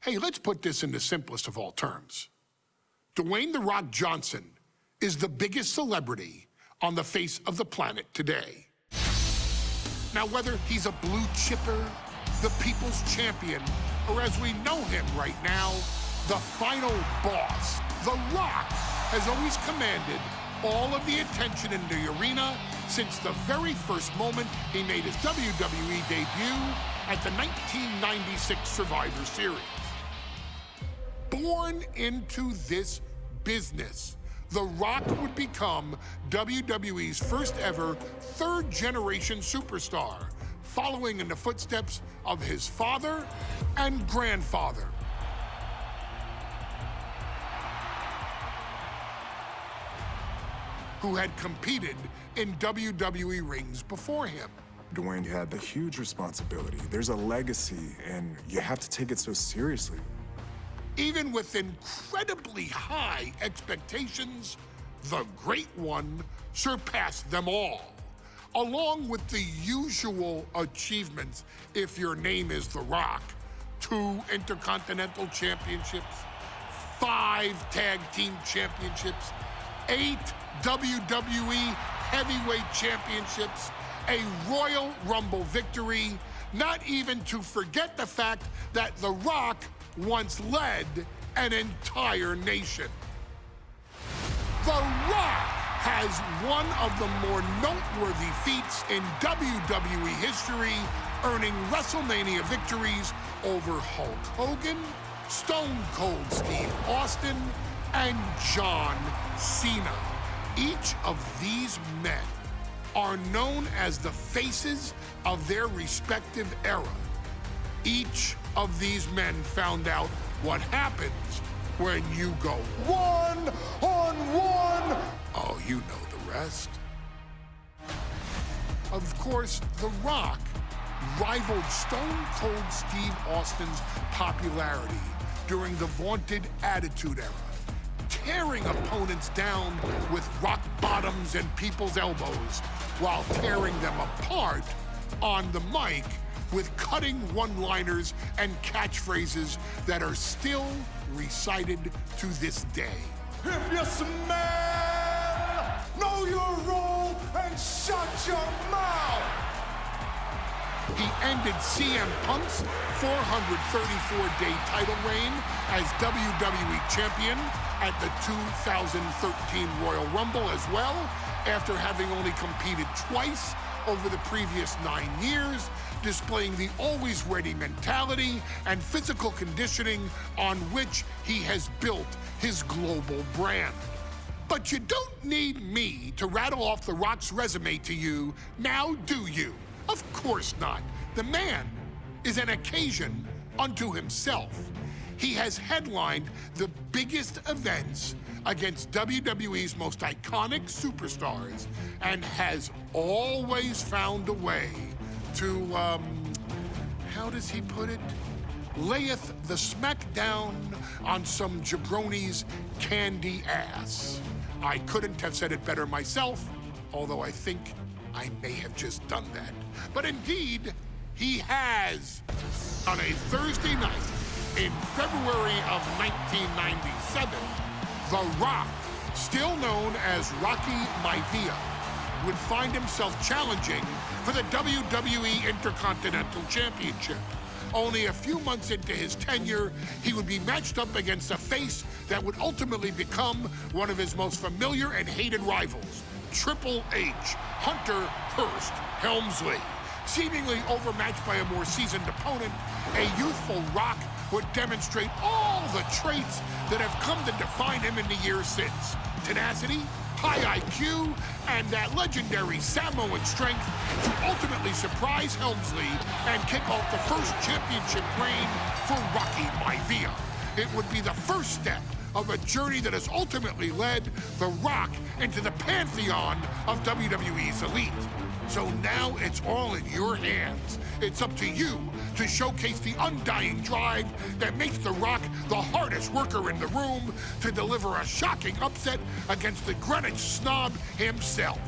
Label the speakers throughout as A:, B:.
A: Hey, let's put this in the simplest of all terms. Dwayne "The Rock" Johnson is the biggest celebrity on the face of the planet today. Now, whether he's a blue chipper, the people's champion, or as we know him right now, the final boss, The Rock has always commanded all of the attention in the arena since the very first moment he made his WWE debut at the 1996 Survivor Series. Born into this business, The Rock would become WWE's first ever third-generation superstar, following in the footsteps of his father and grandfather. Who had competed in WWE rings before him.
B: Dwayne, you had the huge responsibility. There's a legacy, and you have to take it so seriously.
A: Even with incredibly high expectations, the Great One surpassed them all, along with the usual achievements if your name is The Rock: 2 Intercontinental Championships, 5 Tag Team Championships, 8 WWE Heavyweight Championships, a Royal Rumble victory, not even to forget the fact that The Rock once led an entire nation. The Rock has one of the more noteworthy feats in WWE history, earning WrestleMania victories over Hulk Hogan, Stone Cold Steve Austin, and John Cena. Each of these men are known as the faces of their respective era. Each of these men found out what happens when you go one-on-one. Oh, you know the rest. Of course, The Rock rivaled Stone Cold Steve Austin's popularity during the vaunted Attitude Era, tearing opponents down with rock bottoms and people's elbows while tearing them apart on the mic with cutting one-liners and catchphrases that are still recited to this day.
C: If you smell, know your role and shut your mouth.
A: He ended CM Punk's 434-day title reign as WWE Champion at the 2013 Royal Rumble as well, after having only competed twice over the previous 9 years, displaying the always-ready mentality and physical conditioning on which he has built his global brand. But you don't need me to rattle off The Rock's resume to you, now do you? Of course not. The man is an occasion unto himself. He has headlined the biggest events against WWE's most iconic superstars and has always found a way to, how does he put it? Layeth the smackdown on some jabroni's candy ass. I couldn't have said it better myself, although I think I may have just done that. But indeed, he has. On a Thursday night in February of 1997, The Rock, still known as Rocky Maivia, would find himself challenging for the WWE Intercontinental Championship. Only a few months into his tenure, he would be matched up against a face that would ultimately become one of his most familiar and hated rivals, Triple H, Hunter Hearst Helmsley. Seemingly overmatched by a more seasoned opponent, a youthful Rock would demonstrate all the traits that have come to define him in the years since: tenacity, high IQ, and that legendary Samoan strength to ultimately surprise Helmsley and kick off the first championship reign for Rocky Maivia. It would be the first step of a journey that has ultimately led The Rock into the pantheon of WWE's elite. So now it's all in your hands. It's up to you to showcase the undying drive that makes The Rock the hardest worker in the room to deliver a shocking upset against the Greenwich snob himself.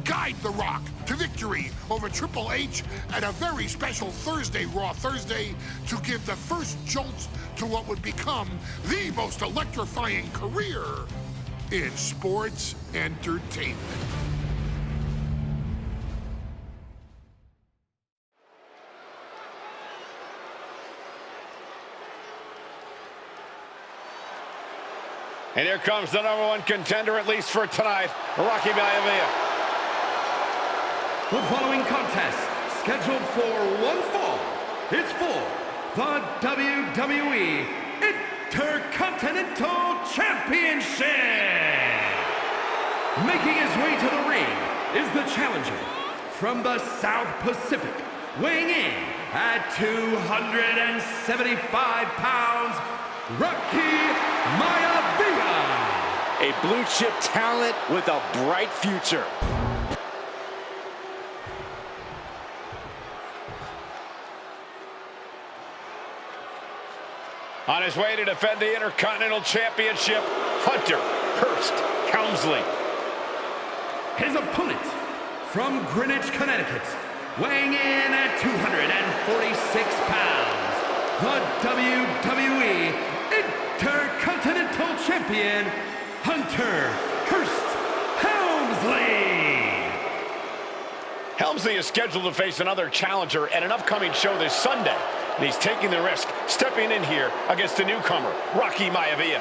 A: guide The Rock to victory over Triple H at a very special Thursday, Raw Thursday, to give the first jolts to what would become the most electrifying career in sports entertainment.
D: And here comes the #1 contender, at least for tonight, Rocky Maivia.
E: The following contest, scheduled for one fall, is for the WWE Intercontinental Championship. Making his way to the ring is the challenger from the South Pacific, weighing in at 275 pounds, Rocky Maivia.
F: A blue chip talent with a bright future.
D: On his way to defend the Intercontinental Championship, Hunter Hearst Helmsley.
E: His opponent from Greenwich, Connecticut, weighing in at 246 pounds, the WWE Intercontinental Champion, Hunter Hearst Helmsley.
D: Helmsley is scheduled to face another challenger at an upcoming show this Sunday. And he's taking the risk, stepping in here against a newcomer, Rocky Maivia.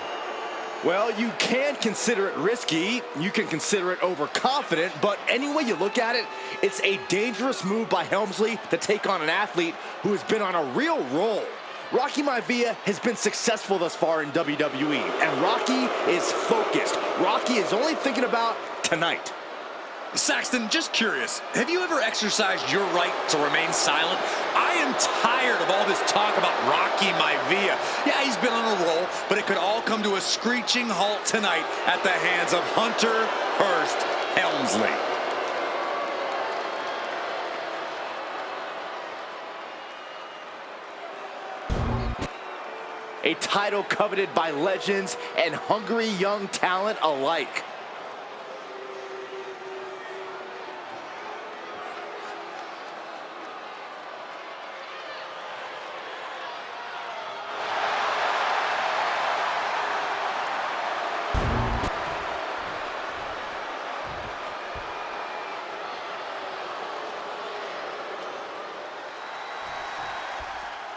F: Well, you can consider it risky, you can consider it overconfident, but any way you look at it, it's a dangerous move by Helmsley to take on an athlete who has been on a real roll. Rocky Maivia has been successful thus far in WWE, and Rocky is focused. Rocky is only thinking about tonight.
G: Saxton, just curious, have you ever exercised your right to remain silent? I am tired of all this talk about Rocky Maivia. Yeah, he's been on a roll, but it could all come to a screeching halt tonight at the hands of Hunter Hearst Helmsley.
F: A title coveted by legends and hungry young talent alike.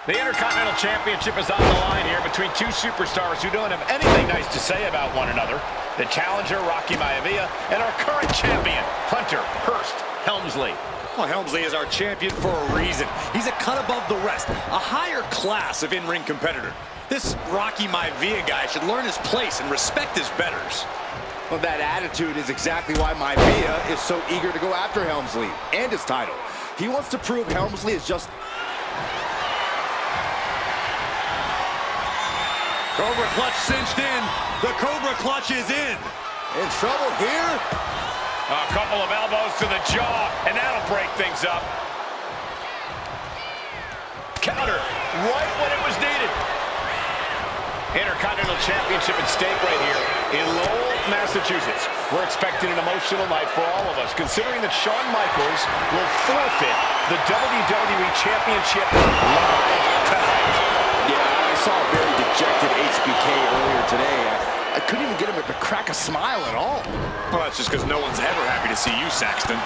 D: The Intercontinental Championship is on the line here between two superstars who don't have anything nice to say about one another. The challenger, Rocky Maivia, and our current champion, Hunter Hearst Helmsley.
G: Well, Helmsley is our champion for a reason. He's a cut above the rest, a higher class of in-ring competitor. This Rocky Maivia guy should learn his place and respect his betters.
F: Well, that attitude is exactly why Maivia is so eager to go after Helmsley and his title. He wants to prove Helmsley is just...
G: Cobra clutch cinched in. The Cobra clutch is in.
F: In trouble here?
D: A couple of elbows to the jaw, and that'll break things up. Counter, right when it was needed. Intercontinental Championship at stake right here in Lowell, Massachusetts. We're expecting an emotional night for all of us, considering that Shawn Michaels will forfeit the WWE Championship live tonight.
F: Yeah, I saw a very dejected HBK earlier today. I couldn't even get him to crack a smile at all.
G: Well, that's just because no one's ever happy to see you, Saxton.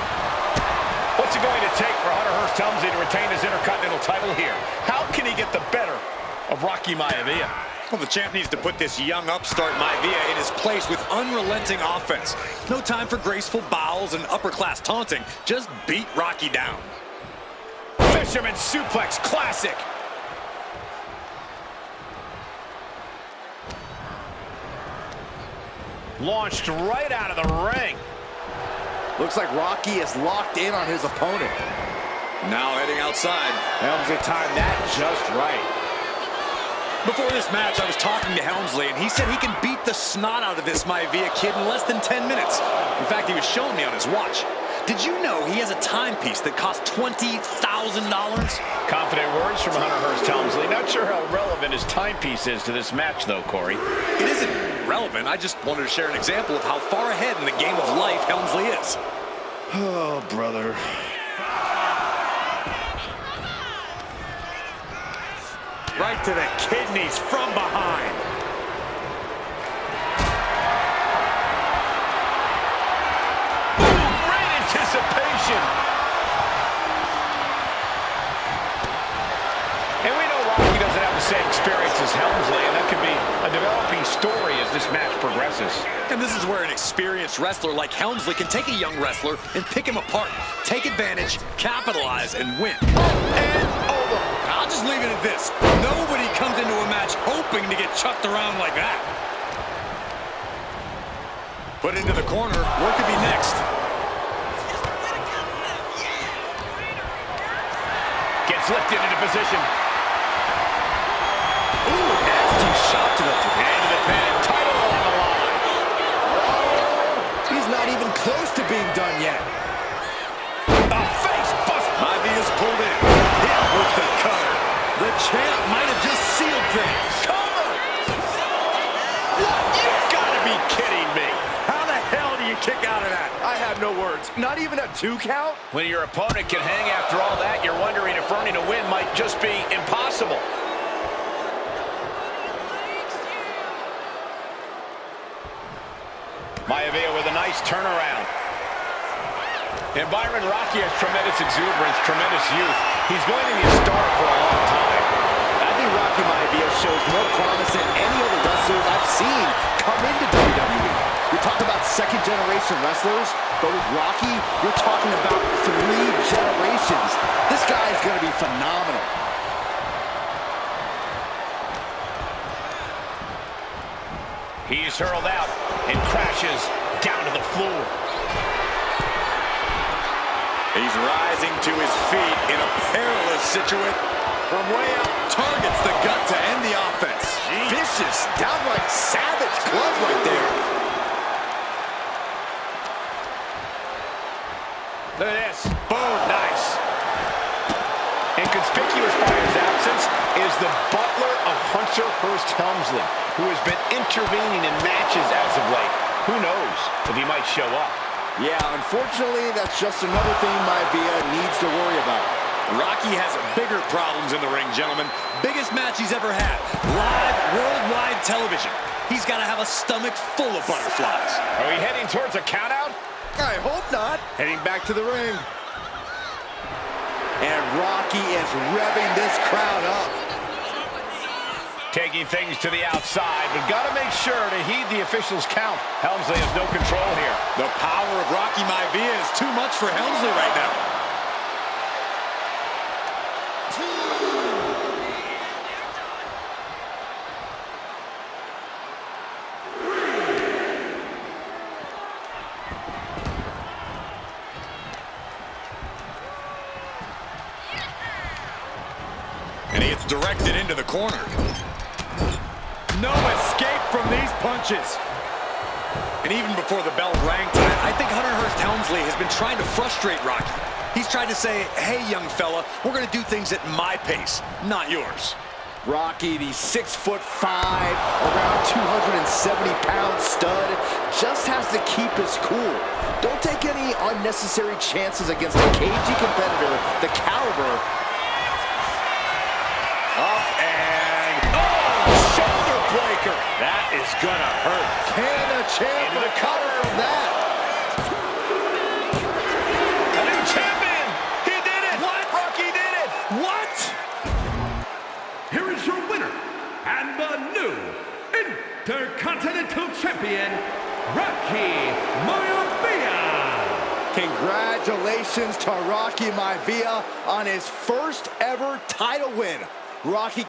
D: What's it going to take for Hunter Hearst Helmsley to retain his Intercontinental title here? How can he get the better of Rocky Maivia?
G: Well, the champ needs to put this young upstart Maivia in his place with unrelenting offense. No time for graceful bows and upper-class taunting. Just beat Rocky down.
D: Fisherman suplex, classic. Launched right out of the ring.
F: Looks like Rocky is locked in on his opponent.
G: Now heading outside.
F: Helmsley timed that just right.
G: Before this match, I was talking to Helmsley, and he said he can beat the snot out of this Maivia kid in less than 10 minutes. In fact, he was showing me on his watch. Did you know he has a timepiece that costs $20,000?
D: Confident words from Hunter Hearst Helmsley. Not sure how relevant his timepiece is to this match, though, Corey.
G: It isn't relevant. I just wanted to share an example of how far ahead in the game of life Helmsley is.
F: Oh, brother.
G: Right to the kidneys from behind.
D: Ooh, great anticipation. And we know Rocky doesn't have the same experience as Helmsley, and that could be a developing story as this match progresses.
G: And this is where an experienced wrestler like Helmsley can take a young wrestler and pick him apart, take advantage, capitalize, and win. And over. I'll just leave it at this. Nobody comes into a match hoping to get chucked around like that. Put into the corner. What could be next?
D: Gets lifted into position.
G: Ooh, nasty shot to the
D: Into the pin. Title on the line.
F: He's not even close to being done yet.
D: A face bust.
G: Mavia's pulled in. Hit with the cutter. The champ might have just sealed things.
D: Cover. What? You've got to be kidding me.
G: How the hell do you kick out of that?
F: I have no words. Not even a 2 count?
D: When your opponent can hang after all that, you're wondering if earning a win might just be impossible. Maivia with a nice turnaround. And Byron, Rocky has tremendous exuberance, tremendous youth. He's going to be a star for a long time.
F: I think Rocky Maivia shows more promise than any other wrestlers I've seen come into WWE. We talk about second-generation wrestlers, but with Rocky, you're talking about 3 generations. This guy is going to be phenomenal.
D: He's hurled out and crashes down to the floor.
G: He's rising to his feet in a perilous situation. From way up, targets the gut to end the offense.
F: Vicious, downright savage glove right there.
D: Look at this. Boom, nice. And conspicuous by his absence is the butler of Hunter Hearst Helmsley, who has been intervening in matches as of late. Who knows if he might show up.
F: Yeah, unfortunately, that's just another thing Maivia needs to worry about.
G: Rocky has bigger problems in the ring, gentlemen. Biggest match he's ever had. Live, worldwide television. He's got to have a stomach full of butterflies.
D: Are we heading towards a countout?
F: I hope not.
G: Heading back to the ring.
F: And Rocky is revving this crowd up.
D: Taking things to the outside, but got to make sure to heed the officials' count. Helmsley has no control here.
G: The power of Rocky Maivia is too much for Helmsley right now. And he gets directed into the corner. No escape from these punches. And even before the bell rang tonight, I think Hunter Hearst Helmsley has been trying to frustrate Rocky. He's tried to say, hey, young fella, we're going to do things at my pace, not yours.
F: Rocky, the 6'5", around 270-pound stud, just has to keep his cool. Don't take any unnecessary chances against a cagey competitor the caliber.
G: Up and... oh, shoulder breaker. That is going to hurt.
F: Can a champ recover from that?
D: A new champion! He did it!
G: What?
D: Rocky did it!
G: What?
E: Here is your winner, and the new Intercontinental Champion, Rocky Maivia.
F: Congratulations to Rocky Maivia on his first ever title win. Rocky